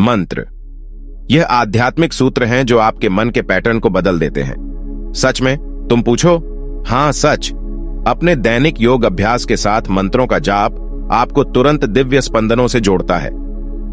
मंत्र। यह आध्यात्मिक सूत्र हैं जो आपके मन के पैटर्न को बदल देते हैं। सच में? तुम पूछो। हाँ, सच। अपने दैनिक योग अभ्यास के साथ मंत्रों का जाप आपको तुरंत दिव्य स्पंदनों से जोड़ता है।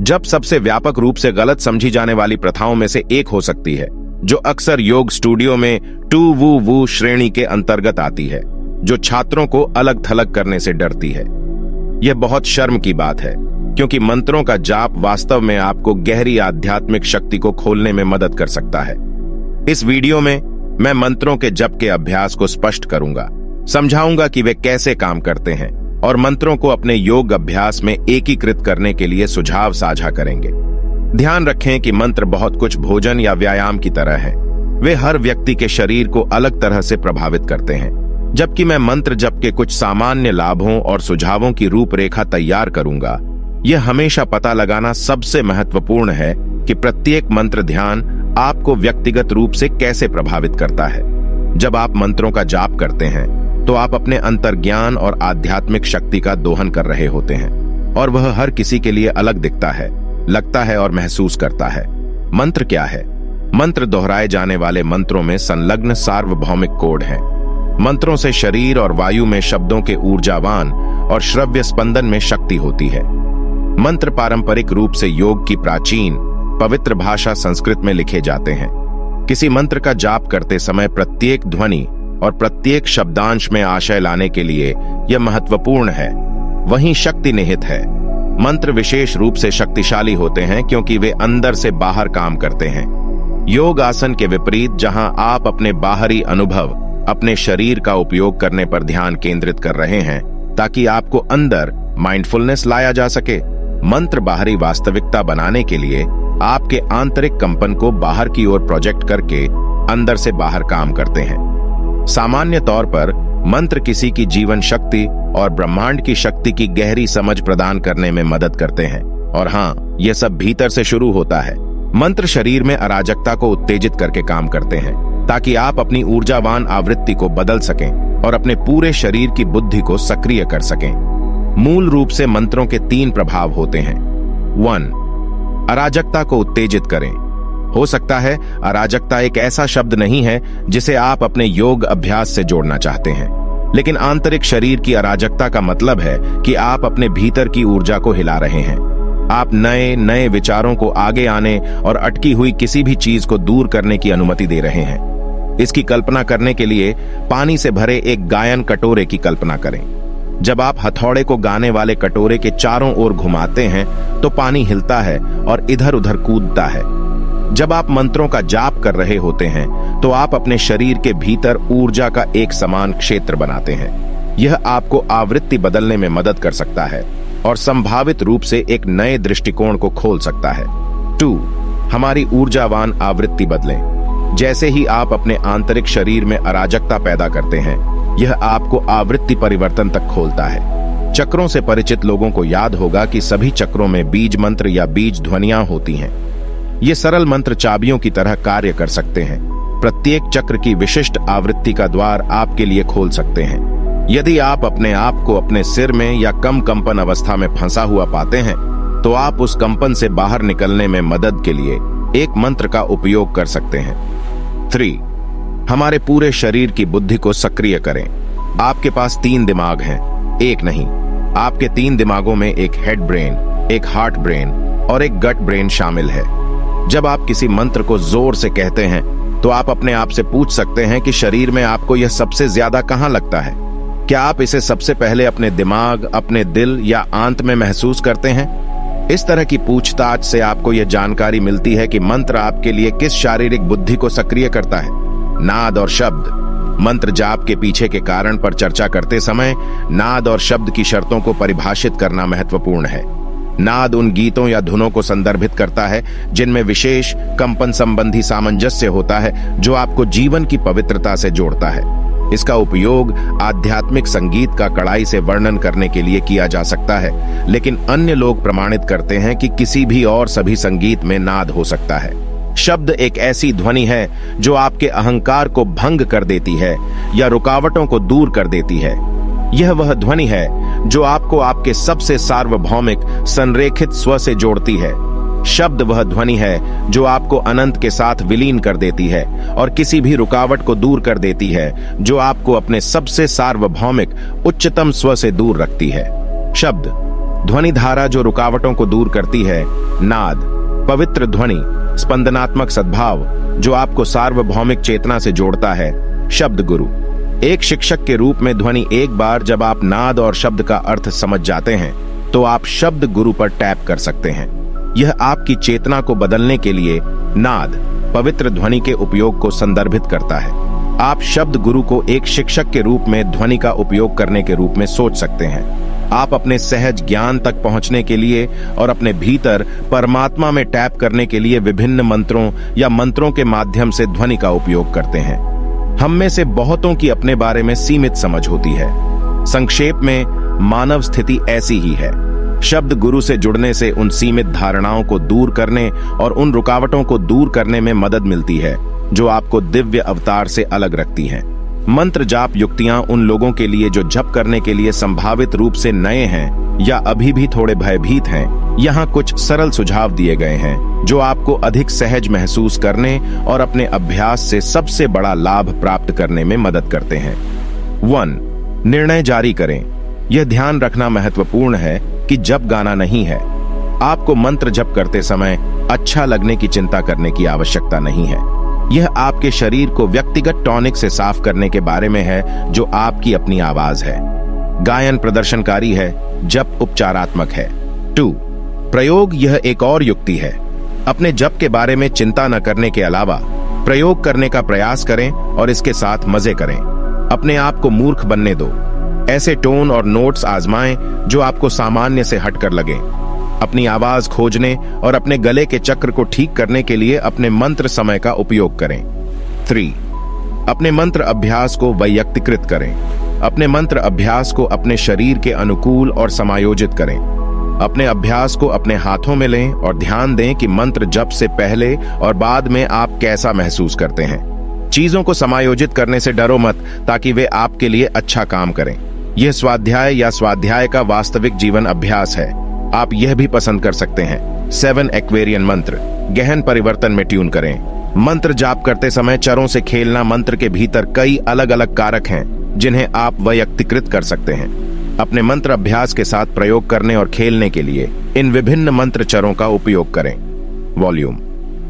जब सबसे व्यापक रूप से गलत समझी जाने वाली प्रथाओं में से एक हो सकती है, जो अक्सर योग स्टूडियो में टू वू वू श्रेणी के अंतर्गत आती है, जो छात्रों को अलग थलग करने से डरती है। यह बहुत शर्म की बात है, क्योंकि मंत्रों का जाप वास्तव में आपको गहरी आध्यात्मिक शक्ति को खोलने में मदद कर सकता है। इस वीडियो में मैं मंत्रों के जप के अभ्यास को स्पष्ट करूंगा, समझाऊंगा कि वे कैसे काम करते हैं और मंत्रों को अपने योग अभ्यास में एकीकृत करने के लिए सुझाव साझा करेंगे। ध्यान रखें कि मंत्र बहुत कुछ भोजन या व्यायाम की तरह हैं। वे हर व्यक्ति के शरीर को अलग तरह से प्रभावित करते हैं। जबकि मैं मंत्र जप के कुछ सामान्य लाभों और सुझावों की रूपरेखा तैयार करूंगा, यह हमेशा पता लगाना सबसे महत्वपूर्ण है कि प्रत्येक मंत्र ध्यान आपको व्यक्तिगत रूप से कैसे प्रभावित करता है। जब आप मंत्रों का जाप करते हैं तो आप अपने अंतर्ज्ञान और आध्यात्मिक शक्ति का दोहन कर रहे होते हैं, और वह हर किसी के लिए अलग दिखता है, लगता है और महसूस करता है। मंत्र क्या है? मंत्र दोहराए जाने वाले मंत्रों में संलग्न सार्वभौमिक कोड हैं। मंत्रों से शरीर और वायु में शब्दों के ऊर्जावान और श्रव्य स्पंदन में शक्ति होती है। मंत्र पारंपरिक रूप से योग की प्राचीन पवित्र भाषा संस्कृत में लिखे जाते हैं। किसी मंत्र का जाप करते समय प्रत्येक ध्वनि और प्रत्येक शब्दांश में आशय लाने के लिए यह महत्वपूर्ण है। वहीं शक्ति निहित है। मंत्र विशेष रूप से शक्तिशाली होते हैं क्योंकि वे अंदर से बाहर काम करते हैं। योग आसन के विपरीत, जहां आप अपने बाहरी अनुभव, अपने शरीर का उपयोग करने पर ध्यान केंद्रित कर रहे हैं ताकि आपको अंदर माइंडफुलनेस लाया जा सके। मंत्र बाहरी वास्तविकता बनाने के लिए आपके आंतरिक कंपन को बाहर की ओर प्रोजेक्ट करके अंदर से बाहर काम करते हैं। सामान्य तौर पर मंत्र किसी की जीवन शक्ति और ब्रह्मांड की शक्ति की गहरी समझ प्रदान करने में मदद करते हैं। और हाँ, यह सब भीतर से शुरू होता है। मंत्र शरीर में अराजकता को उत्तेजित करके काम करते हैं ताकि आप अपनी ऊर्जावान आवृत्ति को बदल सकें और अपने पूरे शरीर की बुद्धि को सक्रिय कर सकें। मूल रूप से मंत्रों के 3 प्रभाव होते हैं। 1. अराजकता को उत्तेजित करें। हो सकता है अराजकता एक ऐसा शब्द नहीं है जिसे आप अपने योग अभ्यास से जोड़ना चाहते हैं, लेकिन आंतरिक शरीर की अराजकता का मतलब है कि आप अपने भीतर की ऊर्जा को हिला रहे हैं। आप नए नए विचारों को आगे आने और अटकी हुई किसी भी चीज को दूर करने की अनुमति दे रहे हैं। इसकी कल्पना करने के लिए पानी से भरे एक गायन कटोरे की कल्पना करें। जब आप हथौड़े को गाने वाले कटोरे के चारों ओर घुमाते हैं तो पानी हिलता है और इधर उधर कूदता है। जब आप मंत्रों का जाप कर रहे होते हैं तो आप अपने शरीर के भीतर ऊर्जा का एक समान क्षेत्र बनाते हैं। यह आपको आवृत्ति बदलने में मदद कर सकता है और संभावित रूप से एक नए दृष्टिकोण को खोल सकता है। 2. हमारी ऊर्जावान आवृत्ति बदलें। जैसे ही आप अपने आंतरिक शरीर में अराजकता पैदा करते हैं, यह आपको आवृत्ति परिवर्तन तक खोलता है। चक्रों से परिचित लोगों को याद होगा कि सभी चक्रों में बीज मंत्र या बीज ध्वनियां होती हैं। ये सरल मंत्र चाबियों की तरह कार्य कर सकते हैं। प्रत्येक चक्र की विशिष्ट आवृत्ति का द्वार आपके लिए खोल सकते हैं। यदि आप अपने आप को अपने सिर में या कम कंपन अवस्था में फंसा हुआ पाते हैं, तो आप उस कंपन से बाहर निकलने में मदद के लिए एक मंत्र का उपयोग कर सकते हैं। 3. हमारे पूरे शरीर की बुद्धि को सक्रिय करें। आपके पास 3 दिमाग हैं, एक नहीं। आपके 3 दिमागों में एक हेड ब्रेन, एक हार्ट ब्रेन और एक गट ब्रेन शामिल है। जब आप किसी मंत्र को जोर से कहते हैं तो आप अपने आप से पूछ सकते हैं कि शरीर में आपको यह सबसे ज्यादा कहां लगता है। क्या आप इसे सबसे पहले अपने दिमाग, अपने दिल या आंत में महसूस करते हैं? इस तरह की पूछताछ से आपको यह जानकारी मिलती है कि मंत्र आपके लिए किस शारीरिक बुद्धि को सक्रिय करता है। नाद और शब्द। मंत्र जाप के पीछे के कारण पर चर्चा करते समय नाद और शब्द की शर्तों को परिभाषित करना महत्वपूर्ण है। नाद उन गीतों या धुनों को संदर्भित करता है जिनमें विशेष कंपन संबंधी सामंजस्य होता है जो आपको जीवन की पवित्रता से जोड़ता है। इसका उपयोग आध्यात्मिक संगीत का कड़ाई से वर्णन करने के लिए किया जा सकता है, लेकिन अन्य लोग प्रमाणित करते हैं कि किसी भी और सभी संगीत में नाद हो सकता है। शब्द एक ऐसी ध्वनि है जो आपके अहंकार को भंग कर देती है या रुकावटों को दूर कर देती है। यह वह ध्वनि है जो आपको आपके सबसे सार्वभौमिक संरेखित स्व से जोड़ती है। शब्द वह ध्वनि है जो आपको अनंत के साथ विलीन कर देती है और किसी भी रुकावट को दूर कर देती है जो आपको अपने सबसे सार्वभौमिक उच्चतम स्व से दूर रखती है। शब्द ध्वनि धारा जो रुकावटों को दूर करती है। नाद पवित्र ध्वनि, स्पंदनात्मक सद्भाव जो आपको सार्वभौमिक चेतना से जोड़ता है। शब्द गुरु एक शिक्षक के रूप में ध्वनि। एक बार जब आप नाद और शब्द का अर्थ समझ जाते हैं तो आप शब्द गुरु पर टैप कर सकते हैं। यह आपकी चेतना को बदलने के लिए नाद पवित्र ध्वनि के उपयोग को संदर्भित करता है। आप शब्द गुरु को एक शिक्षक के रूप में ध्वनि का उपयोग करने के रूप में सोच सकते हैं। आप अपने सहज ज्ञान तक पहुंचने के लिए और अपने भीतर परमात्मा में टैप करने के लिए विभिन्न मंत्रों या मंत्रों के माध्यम से ध्वनि का उपयोग करते हैं। हम में से बहुतों की अपने बारे में सीमित समझ होती है। संक्षेप में मानव स्थिति ऐसी ही है। शब्द गुरु से जुड़ने से उन सीमित धारणाओं को दूर करने और उन रुकावटों को दूर करने में मदद मिलती है जो आपको दिव्य अवतार से अलग रखती हैं। मंत्र जाप युक्तियां उन लोगों के लिए जो जप करने के लिए संभावित रूप से नए हैं या अभी भी थोड़े भयभीत हैं। यहाँ कुछ सरल सुझाव दिए गए हैं जो आपको अधिक सहज महसूस करने और अपने अभ्यास से सबसे बड़ा लाभ प्राप्त करने में मदद करते हैं। 1. निर्णय जारी करें। यह ध्यान रखना महत्वपूर्ण है कि जप गाना नहीं है। आपको मंत्र जप करते समय अच्छा लगने की चिंता करने की आवश्यकता नहीं है। यह आपके शरीर को व्यक्तिगत टॉनिक से साफ करने के बारे में है जो आपकी अपनी आवाज है। गायन प्रदर्शनकारी है, जप उपचारात्मक है। 2. प्रयोग यह एक और युक्ति है। अपने जप के बारे में चिंता न करने के अलावा प्रयोग करने का प्रयास करें और इसके साथ मजे करें। अपने आप को मूर्ख बनने दो। ऐसे टोन और नोट्स आजमाएं जो आपको सामान्य से हटकर लगे। अपनी आवाज खोजने और अपने गले के चक्र को ठीक करने के लिए अपने मंत्र समय का उपयोग करें। 3. अपने मंत्र अभ्यास को वैयक्तिकृत करें। अपने मंत्र अभ्यास को अपने शरीर के अनुकूल और समायोजित करें। अपने अभ्यास को अपने हाथों में लें और ध्यान दें कि मंत्र जप से पहले और बाद में आप कैसा महसूस करते हैं। चीजों को समायोजित करने से डरो मत ताकि वे आपके लिए अच्छा काम करें। यह स्वाध्याय या स्वाध्याय का वास्तविक जीवन अभ्यास है। आप यह भी पसंद कर सकते हैं। 7 एक्वेरियन मंत्र गहन परिवर्तन में ट्यून करें। मंत्र जाप करते समय चरों से खेलना। मंत्र के भीतर कई अलग अलग कारक हैं जिन्हें आप वैयक्तिकृत कर सकते हैं। अपने मंत्र अभ्यास के साथ प्रयोग करने और खेलने के लिए इन विभिन्न मंत्र चरों का उपयोग करें। वॉल्यूम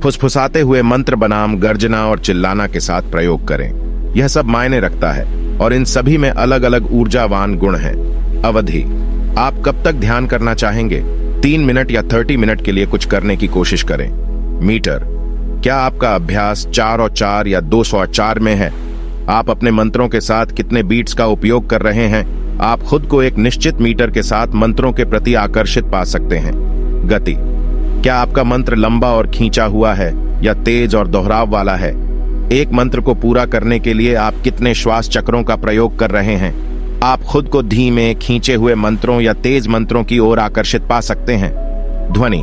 फुसफुसाते हुए मंत्र बनाम गर्जना और चिल्लाना के साथ प्रयोग करें। यह सब मायने रखता है और इन सभी में अलग अलग ऊर्जावान गुण हैं। अवधि आप कब तक ध्यान करना चाहेंगे? 3 मिनट या 30 मिनट के लिए कुछ करने की कोशिश करें। मीटर क्या आपका अभ्यास 4 और 4 या 204 में है? आप अपने मंत्रों के साथ कितने बीट्स का उपयोग कर रहे हैं? आप खुद को एक निश्चित मीटर के साथ मंत्रों के प्रति आकर्षित पा सकते हैं। गति क्या आपका मंत्र लंबा और खींचा हुआ है या तेज और दोहराव वाला है? एक मंत्र को पूरा करने के लिए आप कितने श्वास चक्रों का प्रयोग कर रहे हैं? आप खुद को धीमे खींचे हुए मंत्रों या तेज मंत्रों की ओर आकर्षित पा सकते हैं। ध्वनि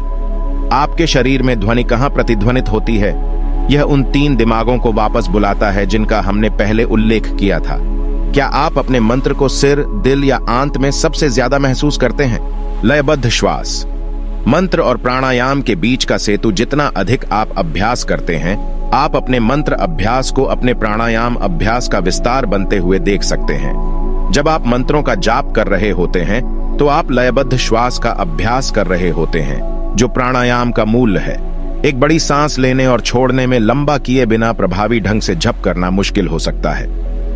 आपके शरीर में ध्वनि कहाँ प्रतिध्वनित होती है? यह उन 3 दिमागों को वापस बुलाता है जिनका हमने पहले उल्लेख किया था। क्या आप अपने मंत्र को सिर, दिल या आंत में सबसे ज्यादा महसूस करते हैं? लयबद्ध श्वास मंत्र और प्राणायाम के बीच का सेतु जितना अधिक आप अभ्यास करते हैं, आप अपने मंत्र अभ्यास को अपने प्राणायाम अभ्यास का विस्तार बनते हुए देख सकते हैं। जब आप मंत्रों का जाप कर रहे होते हैं तो आप लयबद्ध श्वास का अभ्यास कर रहे होते हैं जो प्राणायाम का मूल है। एक बड़ी सांस लेने और छोड़ने में लंबा किए बिना प्रभावी ढंग से जप करना मुश्किल हो सकता है।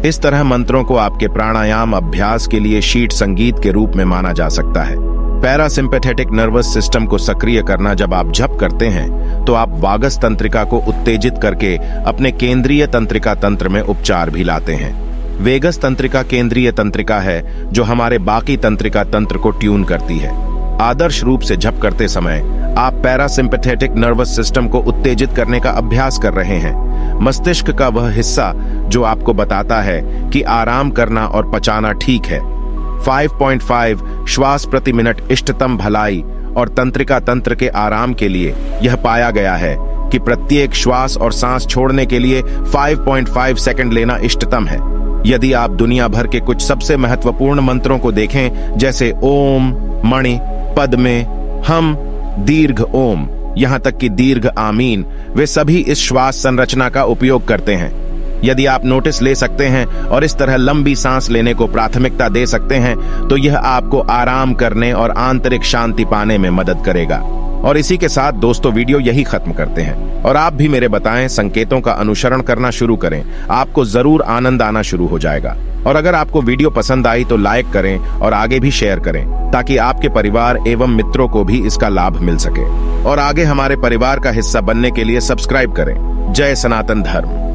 इस तरह मंत्रों को आपके प्राणायाम अभ्यास के लिए शीट संगीत के रूप में माना जा सकता है। पैरासिम्पैथेटिक नर्वस सिस्टम को सक्रिय करना जब आप जप करते हैं तो आप वागस तंत्रिका को उत्तेजित करके अपने केंद्रीय तंत्रिका तंत्र में उपचार भी लाते हैं। वेगस तंत्रिका केंद्रीय तंत्रिका है जो हमारे बाकी तंत्रिका तंत्र को ट्यून करती है। आदर्श रूप से जप करते समय आप पैरासिम्पैथेटिक नर्वस सिस्टम को उत्तेजित करने का अभ्यास कर रहे हैं। मस्तिष्क का वह हिस्सा जो आपको बताता है कि आराम करना और पचाना ठीक है। 5.5 श्वास प्रति मिनट इष्टतम भलाई और तंत्रिका तंत्र के आराम के लिए यह पाया गया है कि प्रत्येक श्वास और सांस छोड़ने के लिए 5.5 सेकंड लेना इष्टतम है। यदि आप दुनिया भर के कुछ सबसे महत्वपूर्ण मंत्रों को देखें जैसे ओम, मणि, पद्मे, हम, दीर्घ ओम, यहाँ तक कि दीर्घ आमीन, वे सभी इस श्वास संरचना का उपयोग करते हैं। यदि आप नोटिस ले सकते हैं और इस तरह लंबी सांस लेने को प्राथमिकता दे सकते हैं तो यह आपको आराम करने और आंतरिक शांति पाने में मदद करेगा। और इसी के साथ दोस्तों वीडियो यही खत्म करते हैं और आप भी मेरे बताएं संकेतों का अनुसरण करना शुरू करें, आपको जरूर आनंद आना शुरू हो जाएगा। और अगर आपको वीडियो पसंद आई तो लाइक करें और आगे भी शेयर करें ताकि आपके परिवार एवं मित्रों को भी इसका लाभ मिल सके। और आगे हमारे परिवार का हिस्सा बनने के लिए सब्सक्राइब करें। जय सनातन धर्म।